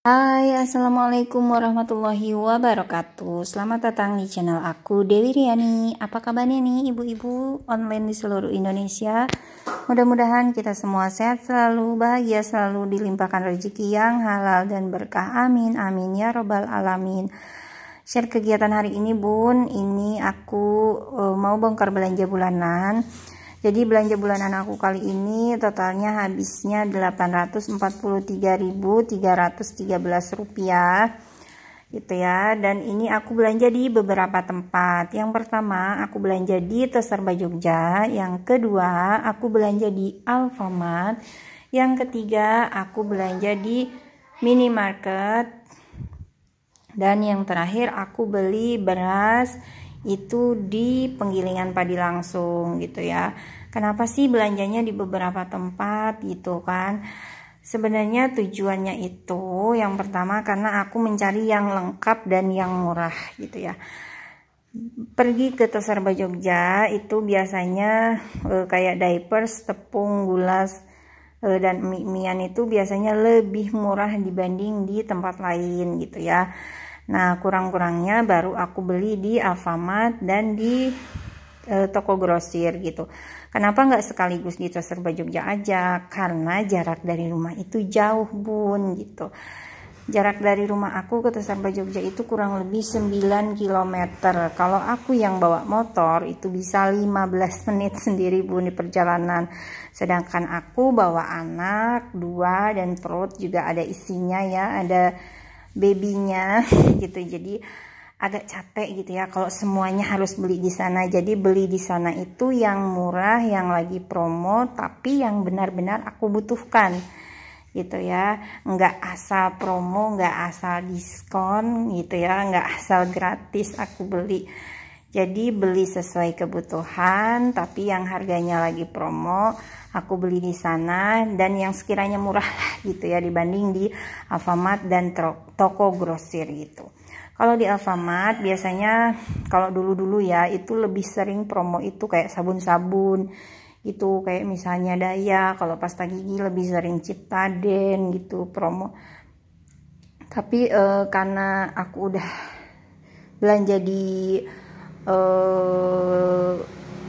Hai, assalamualaikum warahmatullahi wabarakatuh. Selamat datang di channel aku, Dewi Riani. Apa kabarnya nih ibu-ibu online di seluruh Indonesia? Mudah-mudahan kita semua sehat selalu, bahagia selalu, dilimpahkan rezeki yang halal dan berkah. Amin, amin ya robbal alamin. Share kegiatan hari ini bun. Ini aku mau bongkar belanja bulanan. Jadi belanja bulanan aku kali ini totalnya habisnya Rp843.313 gitu ya. Dan ini aku belanja di beberapa tempat. Yang pertama aku belanja di Toserba Jogja, yang kedua aku belanja di Alfamart, yang ketiga aku belanja di minimarket, dan yang terakhir aku beli beras itu di penggilingan padi langsung gitu ya. Kenapa sih belanjanya di beberapa tempat gitu kan? Sebenarnya tujuannya itu yang pertama karena aku mencari yang lengkap dan yang murah gitu ya. Pergi ke Toserba Jogja itu biasanya kayak diapers, tepung, gulas, dan mie-mian itu biasanya lebih murah dibanding di tempat lain gitu ya. Nah, kurang-kurangnya baru aku beli di Alfamart dan di toko grosir gitu. Kenapa nggak sekaligus di Toserba Jogja aja? Karena jarak dari rumah itu jauh bun gitu. Jarak dari rumah aku ke Toserba Jogja itu kurang lebih 9 km. Kalau aku yang bawa motor itu bisa 15 menit sendiri bun di perjalanan. Sedangkan aku bawa anak 2 dan perut juga ada isinya ya, ada babynya gitu. Jadi agak capek gitu ya kalau semuanya harus beli di sana. Jadi beli di sana itu yang murah, yang lagi promo, tapi yang benar-benar aku butuhkan gitu ya. Nggak asal promo, nggak asal diskon gitu ya, nggak asal gratis aku beli. Jadi beli sesuai kebutuhan, tapi yang harganya lagi promo aku beli di sana, dan yang sekiranya murah gitu ya dibanding di Alfamart dan toko grosir gitu. Kalau di Alfamart biasanya kalau dulu-dulu ya itu lebih sering promo itu kayak sabun-sabun itu, kayak misalnya Daya, kalau pasta gigi lebih sering Ciptaden gitu promo. Tapi karena aku udah belanja di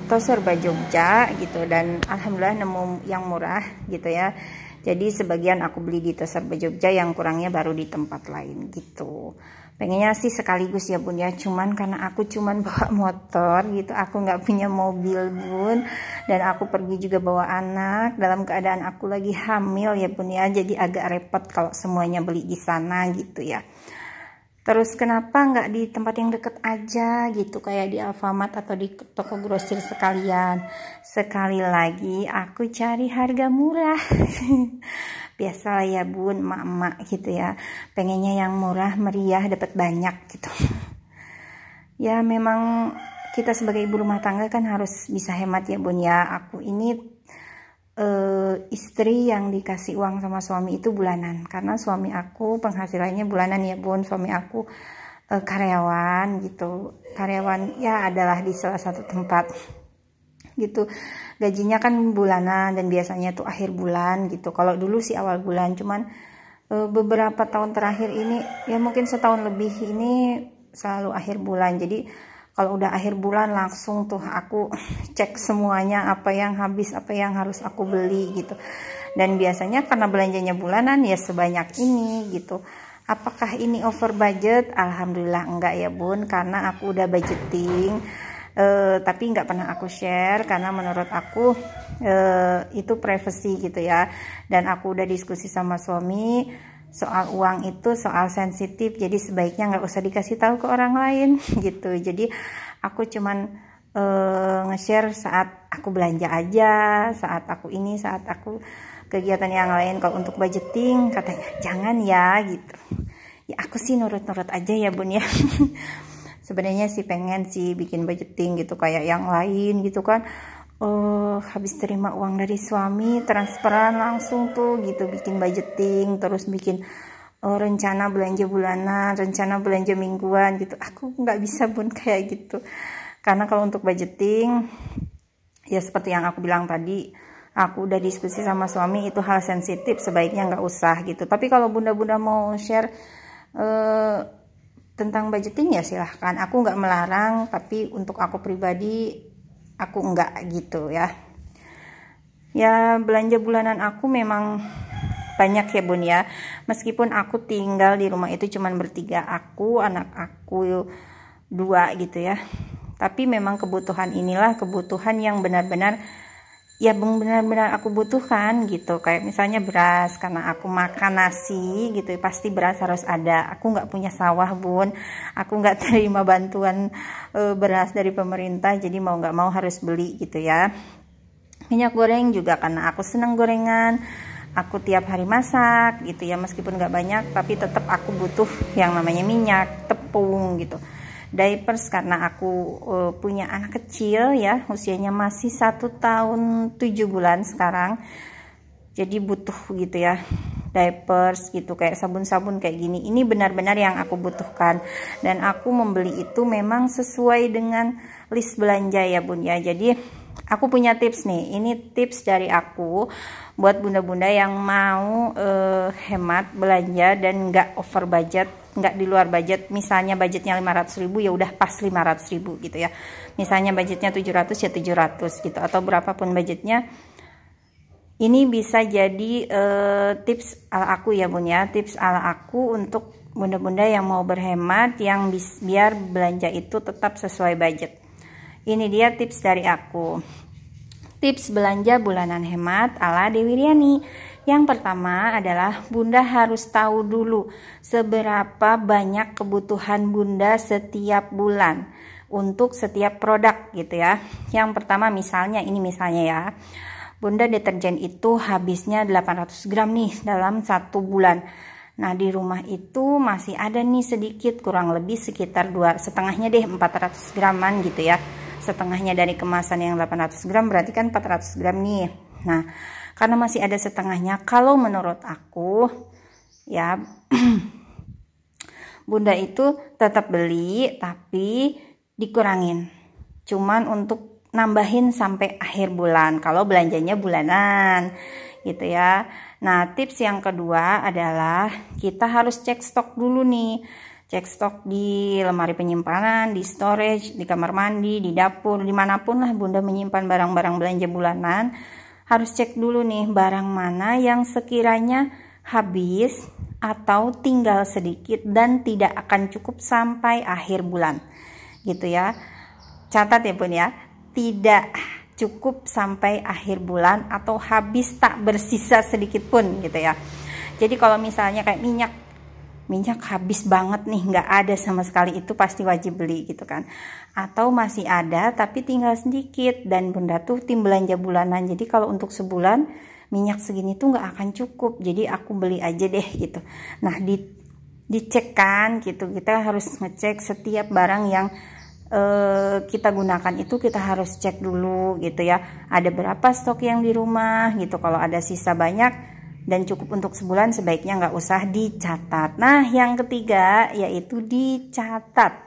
Toserba Jogja gitu, dan alhamdulillah nemu yang murah gitu ya. Jadi sebagian aku beli di Toserba Jogja, yang kurangnya baru di tempat lain gitu. Pengennya sih sekaligus ya bun ya, cuman karena aku cuman bawa motor gitu, aku nggak punya mobil bun, dan aku pergi juga bawa anak dalam keadaan aku lagi hamil ya bun ya. Jadi agak repot kalau semuanya beli di sana gitu ya. Terus kenapa nggak di tempat yang deket aja gitu, kayak di Alfamart atau di toko grosir sekalian. Sekali lagi aku cari harga murah. Biasalah ya bun, emak-emak gitu ya, pengennya yang murah meriah dapat banyak gitu. Ya memang kita sebagai ibu rumah tangga kan harus bisa hemat ya bun ya. Aku ini istri yang dikasih uang sama suami itu bulanan, karena suami aku penghasilannya bulanan ya bun. Suami aku karyawan gitu, karyawan ya adalah di salah satu tempat gitu. Gajinya kan bulanan dan biasanya tuh akhir bulan gitu. Kalau dulu sih awal bulan, cuman beberapa tahun terakhir ini ya mungkin setahun lebih ini selalu akhir bulan. Jadi kalau udah akhir bulan langsung tuh aku cek semuanya, apa yang habis, apa yang harus aku beli gitu. Dan biasanya karena belanjanya bulanan ya sebanyak ini gitu. Apakah ini over budget? Alhamdulillah enggak ya bun, karena aku udah budgeting. Tapi nggak pernah aku share karena menurut aku itu privacy gitu ya. Dan aku udah diskusi sama suami, soal uang itu soal sensitif, jadi sebaiknya nggak usah dikasih tahu ke orang lain gitu. Jadi aku cuman nge-share saat aku belanja aja, saat aku ini, saat aku kegiatan yang lain. Kalau untuk budgeting katanya jangan ya gitu. Ya aku sih nurut-nurut aja ya bun ya. Sebenarnya sih pengen sih bikin budgeting gitu kayak yang lain gitu kan. Habis terima uang dari suami transferan langsung tuh gitu, bikin budgeting, terus bikin rencana belanja bulanan, rencana belanja mingguan gitu. Aku nggak bisa bun kayak gitu, karena kalau untuk budgeting ya seperti yang aku bilang tadi, aku udah diskusi sama suami, itu hal sensitif, sebaiknya nggak usah gitu. Tapi kalau bunda-bunda mau share tentang budgeting ya silahkan, aku nggak melarang, tapi untuk aku pribadi aku nggak gitu ya. Ya belanja bulanan aku memang banyak ya bun ya, meskipun aku tinggal di rumah itu cuman bertiga, aku, anak aku 2 gitu ya, tapi memang kebutuhan inilah kebutuhan yang benar-benar aku butuhkan gitu. Kayak misalnya beras, karena aku makan nasi gitu, pasti beras harus ada. Aku nggak punya sawah bun, aku nggak terima bantuan beras dari pemerintah, jadi mau nggak mau harus beli gitu ya. Minyak goreng juga karena aku seneng gorengan, aku tiap hari masak gitu ya, meskipun nggak banyak tapi tetap aku butuh yang namanya minyak, tepung gitu. Diapers karena aku punya anak kecil ya, usianya masih 1 tahun 7 bulan sekarang, jadi butuh gitu ya diapers gitu, kayak sabun-sabun kayak gini, ini benar-benar yang aku butuhkan, dan aku membeli itu memang sesuai dengan list belanja ya bun ya. Jadi aku punya tips nih, ini tips dari aku buat bunda-bunda yang mau hemat belanja dan nggak over budget, nggak di luar budget. Misalnya budgetnya 500.000 ya udah pas 500.000 gitu ya, misalnya budgetnya 700 ya 700 gitu, atau berapapun budgetnya. Ini bisa jadi tips ala aku ya bun ya, tips ala aku untuk bunda-bunda yang mau berhemat, yang biar belanja itu tetap sesuai budget. Ini dia tips dari aku. Tips belanja bulanan hemat ala Dewi Riani. Yang pertama adalah bunda harus tahu dulu seberapa banyak kebutuhan bunda setiap bulan untuk setiap produk gitu ya. Yang pertama misalnya ya, bunda deterjen itu habisnya 800 gram nih dalam 1 bulan. Nah di rumah itu masih ada nih sedikit, kurang lebih sekitar 2,5-nya deh, 400 graman gitu ya. Setengahnya dari kemasan yang 800 gram berarti kan 400 gram nih. Nah karena masih ada setengahnya, kalau menurut aku ya bunda itu tetap beli tapi dikurangin, cuman untuk nambahin sampai akhir bulan kalau belanjanya bulanan gitu ya. Nah tips yang kedua adalah kita harus cek stok dulu nih. Cek stok di lemari penyimpanan, di storage, di kamar mandi, di dapur, dimanapun lah bunda menyimpan barang-barang belanja bulanan. Harus cek dulu nih barang mana yang sekiranya habis atau tinggal sedikit dan tidak akan cukup sampai akhir bulan gitu ya. Catat ya bun ya, tidak cukup sampai akhir bulan atau habis tak bersisa sedikit pun gitu ya. Jadi kalau misalnya kayak minyak habis banget nih, nggak ada sama sekali, itu pasti wajib beli gitu kan. Atau masih ada tapi tinggal sedikit, dan bunda tuh tim belanja bulanan, jadi kalau untuk sebulan minyak segini tuh nggak akan cukup, jadi aku beli aja deh gitu. Nah dicek kan gitu, kita harus ngecek setiap barang yang kita gunakan itu, kita harus cek dulu gitu ya, ada berapa stok yang di rumah gitu. Kalau ada sisa banyak dan cukup untuk sebulan, sebaiknya nggak usah dicatat. Nah yang ketiga yaitu dicatat.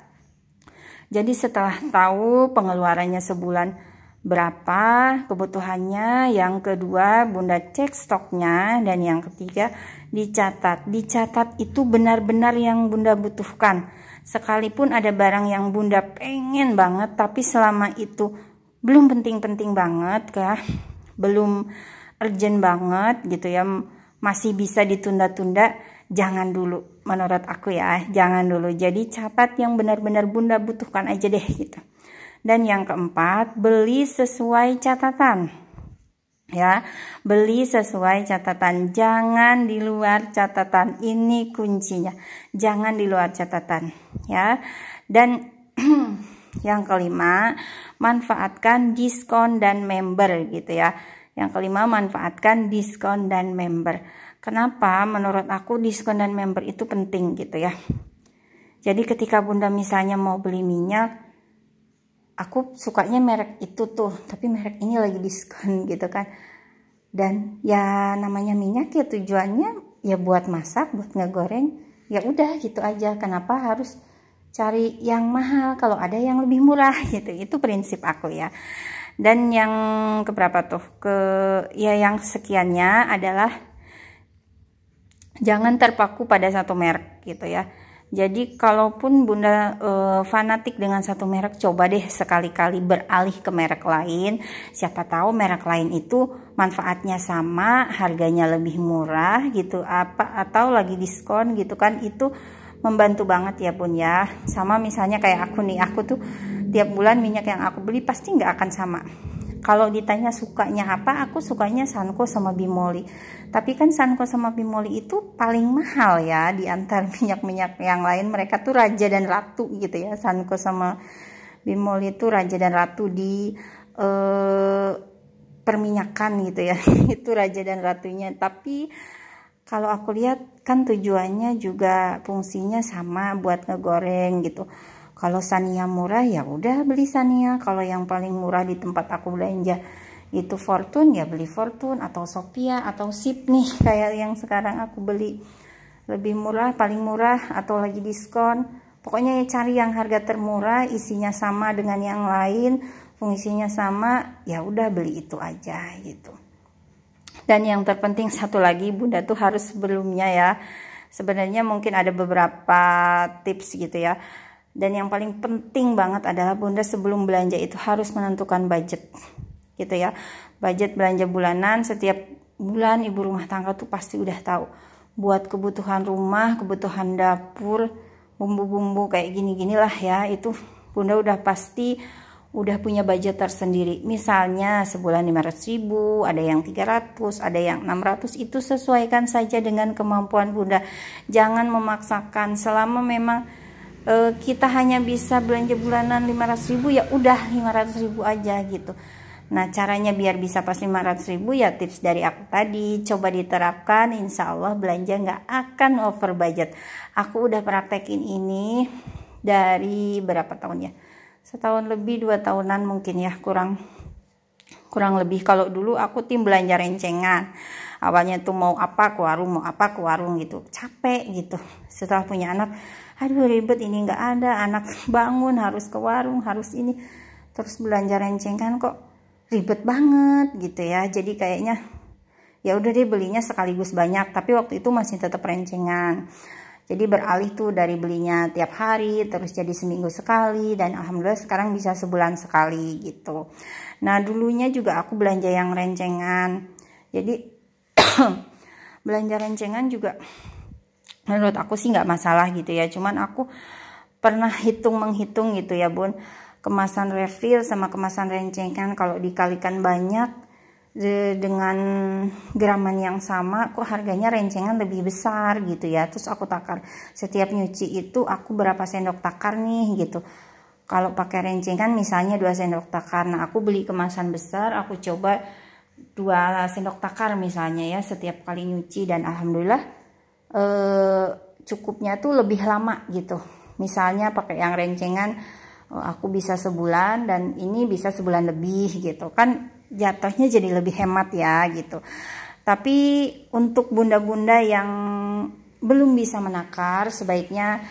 Jadi setelah tahu pengeluarannya sebulan berapa kebutuhannya, yang kedua bunda cek stoknya, dan yang ketiga dicatat. Dicatat itu benar-benar yang bunda butuhkan. Sekalipun ada barang yang bunda pengen banget tapi selama itu belum penting-penting banget kah, belum urgent banget gitu ya, masih bisa ditunda-tunda, jangan dulu menurut aku ya, jangan dulu. Jadi catat yang benar-benar bunda butuhkan aja deh gitu. Dan yang keempat, beli sesuai catatan ya, beli sesuai catatan, jangan di luar catatan, ini kuncinya, jangan di luar catatan ya. Dan yang kelima, manfaatkan diskon dan member gitu ya. Yang kelima, manfaatkan diskon dan member. Kenapa? Menurut aku diskon dan member itu penting gitu ya. Jadi ketika bunda misalnya mau beli minyak, aku sukanya merek itu tuh, tapi merek ini lagi diskon gitu kan. Dan ya namanya minyak ya tujuannya ya buat masak, buat ngegoreng, ya udah gitu aja. Kenapa harus cari yang mahal kalau ada yang lebih murah gitu? Itu prinsip aku ya. Dan yang keberapa tuh, yang sekiannya adalah jangan terpaku pada satu merek gitu ya. Jadi kalaupun Bunda fanatik dengan satu merek, coba deh sekali-kali beralih ke merek lain. Siapa tahu merek lain itu manfaatnya sama, harganya lebih murah gitu, atau lagi diskon gitu kan. Itu membantu banget ya Bun ya. Sama misalnya kayak aku nih, aku tuh tiap bulan minyak yang aku beli pasti nggak akan sama. Kalau ditanya sukanya apa, aku sukanya Sanko sama Bimoli. Tapi kan Sanko sama Bimoli itu paling mahal ya di antara minyak-minyak yang lain. Mereka tuh raja dan ratu gitu ya. Sanko sama Bimoli itu raja dan ratu di perminyakan gitu ya. Itu raja dan ratunya. Tapi kalau aku lihat kan tujuannya juga fungsinya sama buat ngegoreng gitu. Kalau Sania murah ya udah beli Sania. Kalau yang paling murah di tempat aku belanja itu Fortune, ya beli Fortune atau Sophia atau Sip nih kayak yang sekarang aku beli. Lebih murah, paling murah atau lagi diskon. Pokoknya ya cari yang harga termurah, isinya sama dengan yang lain, fungsinya sama, ya udah beli itu aja gitu. Dan yang terpenting satu lagi, Bunda tuh harus sebelumnya ya. Sebenarnya mungkin ada beberapa tips gitu ya. Dan yang paling penting banget adalah Bunda sebelum belanja itu harus menentukan budget gitu ya. Budget belanja bulanan. Setiap bulan ibu rumah tangga tuh pasti udah tahu buat kebutuhan rumah, kebutuhan dapur, bumbu-bumbu kayak gini-ginilah ya. Itu Bunda udah pasti udah punya budget tersendiri. Misalnya sebulan 500.000, ada yang 300, ada yang 600. Itu sesuaikan saja dengan kemampuan Bunda. Jangan memaksakan. Selama memang kita hanya bisa belanja bulanan 500.000, ya udah 500.000 aja gitu. Nah caranya biar bisa pas 500.000 ya tips dari aku tadi, coba diterapkan, insya Allah belanja nggak akan over budget. Aku udah praktekin ini dari berapa tahun ya, setahun lebih, 2 tahunan mungkin ya, kurang lebih. Kalau dulu aku tim belanja rencengan, awalnya tuh mau apa ke warung, mau apa ke warung gitu, capek gitu. Setelah punya anak, aduh ribet, ini nggak ada, anak bangun harus ke warung, harus ini, terus belanja rencengan kok ribet banget gitu ya. Jadi kayaknya ya udah deh belinya sekaligus banyak, tapi waktu itu masih tetap rencengan. Jadi beralih tuh dari belinya tiap hari terus jadi seminggu sekali, dan alhamdulillah sekarang bisa sebulan sekali gitu. Nah dulunya juga aku belanja yang rencengan. Jadi belanja rencengan juga menurut aku sih nggak masalah gitu ya. Cuman aku pernah menghitung gitu ya Bun, kemasan refill sama kemasan rencengan kalau dikalikan banyak dengan graman yang sama, kok harganya rencengan lebih besar gitu ya. Terus aku takar, setiap nyuci itu aku berapa sendok takar nih gitu. Kalau pakai rencengan misalnya 2 sendok takar, nah aku beli kemasan besar, aku coba 2 sendok takar misalnya ya setiap kali nyuci, dan alhamdulillah cukupnya tuh lebih lama gitu. Misalnya pakai yang rencengan aku bisa sebulan, dan ini bisa sebulan lebih gitu kan, jatuhnya jadi lebih hemat ya gitu. Tapi untuk bunda-bunda yang belum bisa menakar, sebaiknya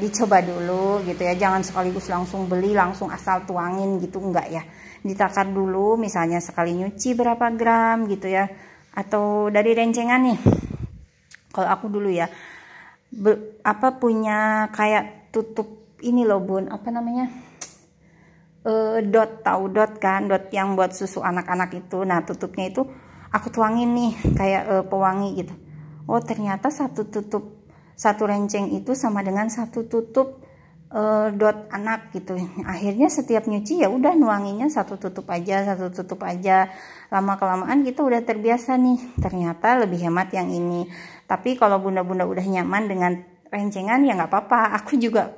dicoba dulu gitu ya. Jangan sekaligus langsung beli, langsung asal tuangin gitu, enggak ya. Ditakar dulu, misalnya sekali nyuci berapa gram gitu ya. Atau dari rencengan nih, kalau aku dulu ya punya kayak tutup ini loh Bun, apa namanya, dot, tahu dot kan, dot yang buat susu anak-anak itu. Nah tutupnya itu aku tuangin nih kayak pewangi gitu. Oh ternyata satu renceng itu sama dengan satu tutup dot anak gitu. Akhirnya setiap nyuci ya udah nuanginnya satu tutup aja. Lama kelamaan kita udah terbiasa nih, ternyata lebih hemat yang ini. Tapi kalau bunda-bunda udah nyaman dengan rencengan ya nggak apa-apa. Aku juga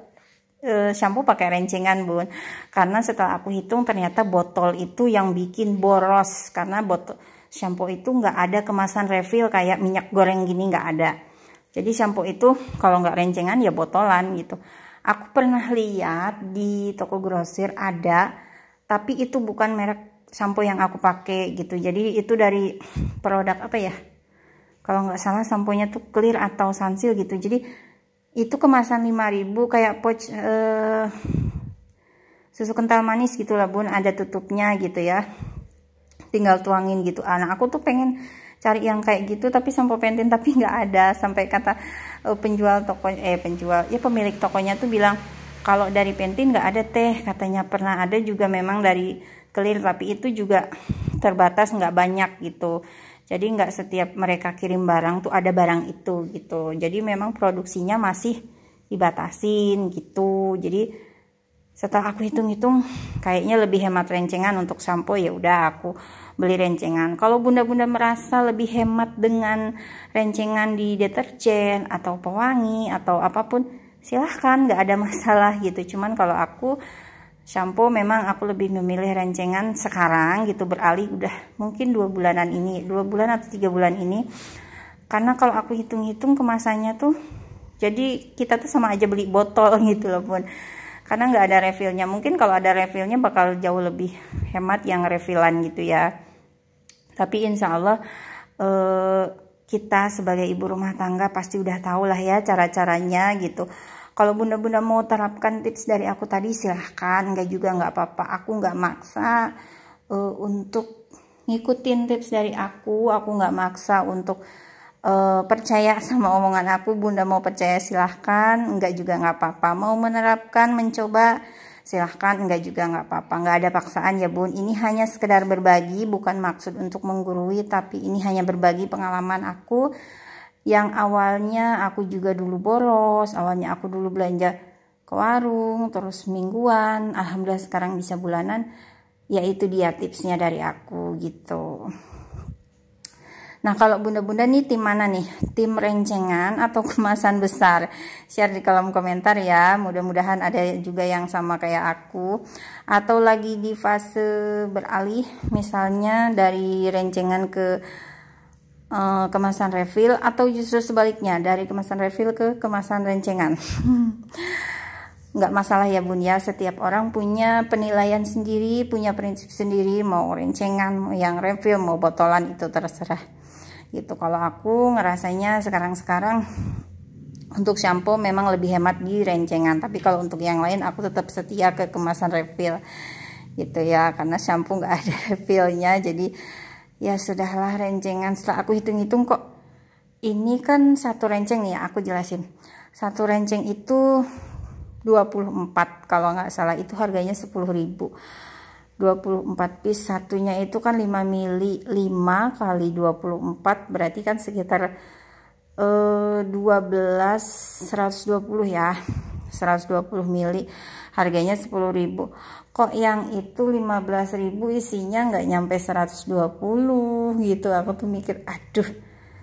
shampoo pakai rencengan Bun, karena setelah aku hitung ternyata botol itu yang bikin boros, karena botol shampoo itu nggak ada kemasan refill kayak minyak goreng gini, nggak ada. Jadi shampoo itu kalau nggak rencengan ya botolan gitu. Aku pernah lihat di toko grosir ada, tapi itu bukan merek shampoo yang aku pakai gitu. Jadi itu dari produk apa ya, kalau nggak salah samponya tuh Clear atau Sunsil gitu. Jadi itu kemasan 5.000 kayak pouch susu kental manis gitulah bun, ada tutupnya gitu ya, tinggal tuangin gitu. Nah aku tuh pengen cari yang kayak gitu tapi sampo Pantene tapi nggak ada, sampai kata penjual toko pemilik tokonya tuh bilang kalau dari Pantene nggak ada teh, katanya pernah ada juga memang dari Clear tapi itu juga terbatas, nggak banyak gitu. Jadi nggak setiap mereka kirim barang tuh ada barang itu gitu, jadi memang produksinya masih dibatasin gitu. Jadi setelah aku hitung-hitung kayaknya lebih hemat rencengan untuk sampo, ya udah aku beli rencengan. Kalau bunda-bunda merasa lebih hemat dengan rencengan di deterjen atau pewangi atau apapun, silahkan, nggak ada masalah gitu. Cuman kalau aku shampoo memang aku lebih memilih rencengan sekarang gitu, beralih udah mungkin 2 bulan atau 3 bulan ini. Karena kalau aku hitung-hitung kemasannya tuh, jadi kita tuh sama aja beli botol gitu loh bun, karena nggak ada refillnya. Mungkin kalau ada refillnya bakal jauh lebih hemat yang refillan gitu ya. Tapi insya Allah kita sebagai ibu rumah tangga pasti udah tahu lah ya cara-caranya gitu. Kalau bunda-bunda mau terapkan tips dari aku tadi silahkan, nggak juga nggak apa-apa. Aku nggak maksa untuk ngikutin tips dari aku nggak maksa untuk percaya sama omongan aku. Bunda mau percaya silahkan, nggak juga nggak apa-apa. Mau menerapkan, mencoba silahkan, nggak juga nggak apa-apa. Nggak ada paksaan ya bun, ini hanya sekedar berbagi, bukan maksud untuk menggurui, tapi ini hanya berbagi pengalaman aku. Yang awalnya aku juga dulu boros, awalnya aku dulu belanja ke warung, terus mingguan, alhamdulillah sekarang bisa bulanan. Ya itu dia tipsnya dari aku gitu. Nah kalau bunda-bunda nih tim mana nih? Tim rencengan atau kemasan besar? Share di kolom komentar ya, mudah-mudahan ada juga yang sama kayak aku. Atau lagi di fase beralih, misalnya dari rencengan ke kemasan refill, atau justru sebaliknya dari kemasan refill ke kemasan rencengan. Nggak masalah ya bun ya, setiap orang punya penilaian sendiri, punya prinsip sendiri, mau rencengan, mau yang refill, mau botolan, itu terserah gitu. Kalau aku ngerasanya sekarang untuk shampoo memang lebih hemat di rencengan, tapi kalau untuk yang lain aku tetap setia ke kemasan refill gitu ya, karena shampoo nggak ada refillnya. Jadi ya sudahlah rencengan. Setelah aku hitung-hitung kok ini kan satu renceng nih ya, aku jelasin. Satu renceng itu 24 kalau nggak salah, itu harganya 10.000. 24 piece, satunya itu kan 5 mili, 5 kali 24 berarti kan sekitar 120 ya, 120 mili, harganya 10.000. Kok yang itu 15.000 isinya nggak nyampe 120 gitu. Aku tuh mikir, aduh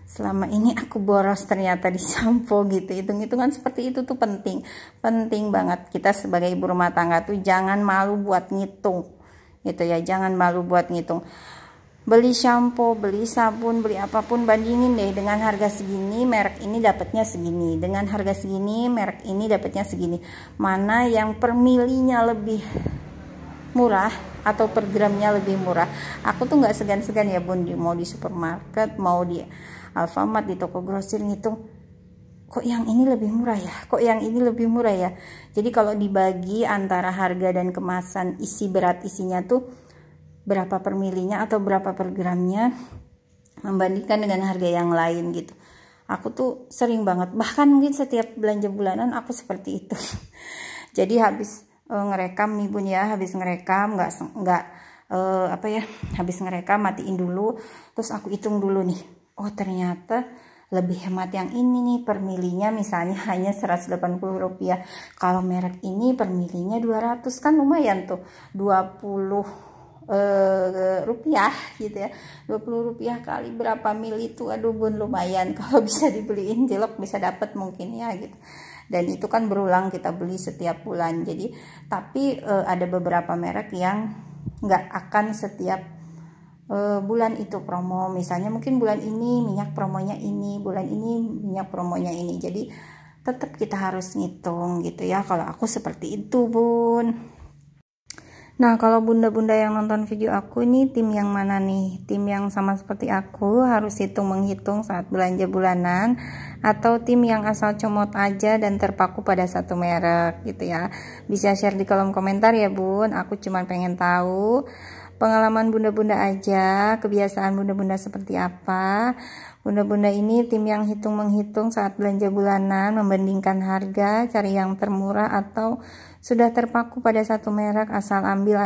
selama ini aku boros ternyata di sampo gitu. Hitung-hitungan seperti itu tuh penting banget. Kita sebagai ibu rumah tangga tuh jangan malu buat ngitung gitu ya, jangan malu buat ngitung. Beli shampoo, beli sabun, beli apapun, bandingin deh dengan harga segini merek ini dapatnya segini, dengan harga segini merek ini dapatnya segini, mana yang per milinya lebih murah atau per gramnya lebih murah. Aku tuh nggak segan-segan ya bun, mau di supermarket, mau di Alfamart, di toko grosir, ngitung kok yang ini lebih murah ya, kok yang ini lebih murah ya. Jadi kalau dibagi antara harga dan kemasan, isi berat isinya tuh berapa per milinya atau berapa per gramnya, membandingkan dengan harga yang lain gitu. Aku tuh sering banget, bahkan mungkin setiap belanja bulanan aku seperti itu. Jadi habis ngerekam nih bun ya, habis ngerekam habis ngerekam matiin dulu, terus aku hitung dulu nih, oh ternyata lebih hemat yang ini nih, per milinya misalnya hanya 180 rupiah. Kalau merek ini per milinya 200, kan lumayan tuh, 20 rupiah gitu ya. 20 rupiah kali berapa mili itu, aduh bun lumayan. Kalau bisa dibeliin cilok bisa dapat mungkin ya gitu. Dan itu kan berulang kita beli setiap bulan. Jadi tapi ada beberapa merek yang nggak akan setiap bulan itu promo. Misalnya mungkin bulan ini minyak promonya ini, bulan ini minyak promonya ini. Jadi tetap kita harus ngitung gitu ya. Kalau aku seperti itu bun. Nah, kalau bunda-bunda yang nonton video aku ini tim yang mana nih? Tim yang sama seperti aku harus hitung menghitung saat belanja bulanan, atau tim yang asal comot aja dan terpaku pada satu merek gitu ya? Bisa share di kolom komentar ya bun, aku cuma pengen tahu pengalaman bunda-bunda aja, kebiasaan bunda-bunda seperti apa. Bunda-bunda ini tim yang hitung menghitung saat belanja bulanan, membandingkan harga, cari yang termurah, atau sudah terpaku pada satu merek, asal ambil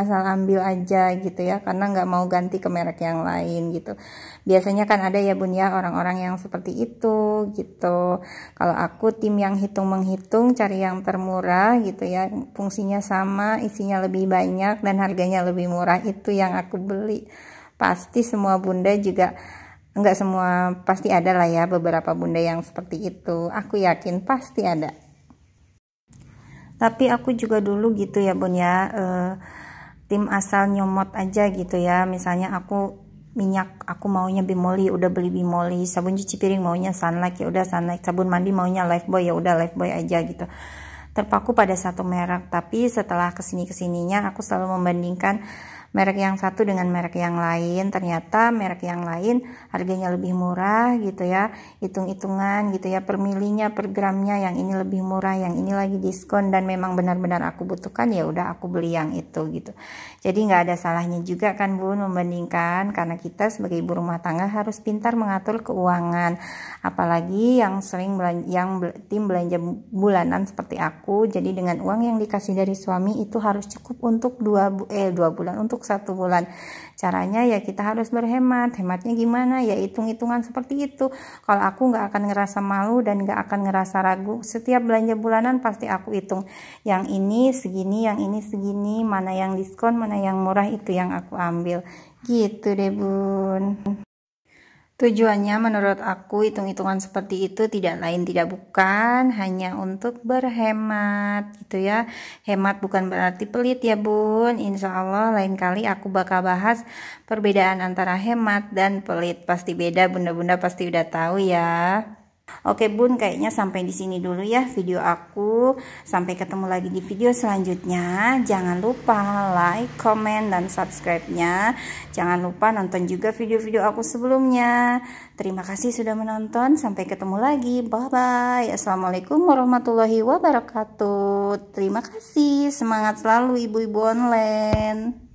aja gitu ya, karena nggak mau ganti ke merek yang lain gitu. Biasanya kan ada ya bun ya orang-orang yang seperti itu gitu. Kalau aku tim yang hitung menghitung, cari yang termurah gitu ya, fungsinya sama, isinya lebih banyak dan harganya lebih murah, itu yang aku beli. Pasti semua bunda juga, enggak semua, pasti ada lah ya beberapa bunda yang seperti itu, aku yakin pasti ada. Tapi aku juga dulu gitu ya bun ya, tim asal nyomot aja gitu ya. Misalnya aku minyak, aku maunya Bimoli, udah beli Bimoli. Sabun cuci piring maunya Sunlight, ya udah Sunlight. Sabun mandi maunya Lifebuoy, ya udah Lifebuoy aja gitu. Terpaku pada satu merek. Tapi setelah kesininya aku selalu membandingkan merek yang satu dengan merek yang lain. Ternyata merek yang lain harganya lebih murah gitu ya, hitung-hitungan gitu ya, per milinya, per gramnya, yang ini lebih murah, yang ini lagi diskon, dan memang benar-benar aku butuhkan, ya udah aku beli yang itu gitu. Jadi nggak ada salahnya juga kan bun membandingkan, karena kita sebagai ibu rumah tangga harus pintar mengatur keuangan, apalagi yang sering tim belanja bulanan seperti aku. Jadi dengan uang yang dikasih dari suami itu harus cukup untuk 2 bulan, untuk 1 bulan. Caranya ya kita harus berhemat. Hematnya gimana? Ya hitung-hitungan seperti itu. Kalau aku nggak akan ngerasa malu dan nggak akan ngerasa ragu. Setiap belanja bulanan pasti aku hitung. Yang ini segini, yang ini segini, mana yang diskon, mana yang murah, itu yang aku ambil. Gitu deh bun. Tujuannya menurut aku hitung-hitungan seperti itu tidak lain tidak bukan hanya untuk berhemat gitu ya. Hemat bukan berarti pelit ya bun. Insya Allah lain kali aku bakal bahas perbedaan antara hemat dan pelit. Pasti beda, bunda-bunda pasti udah tahu ya. Oke bun, kayaknya sampai di sini dulu ya video aku. Sampai ketemu lagi di video selanjutnya. Jangan lupa like, comment, dan subscribe-nya. Jangan lupa nonton juga video-video aku sebelumnya. Terima kasih sudah menonton. Sampai ketemu lagi. Bye-bye. Assalamualaikum warahmatullahi wabarakatuh. Terima kasih. Semangat selalu ibu-ibu online.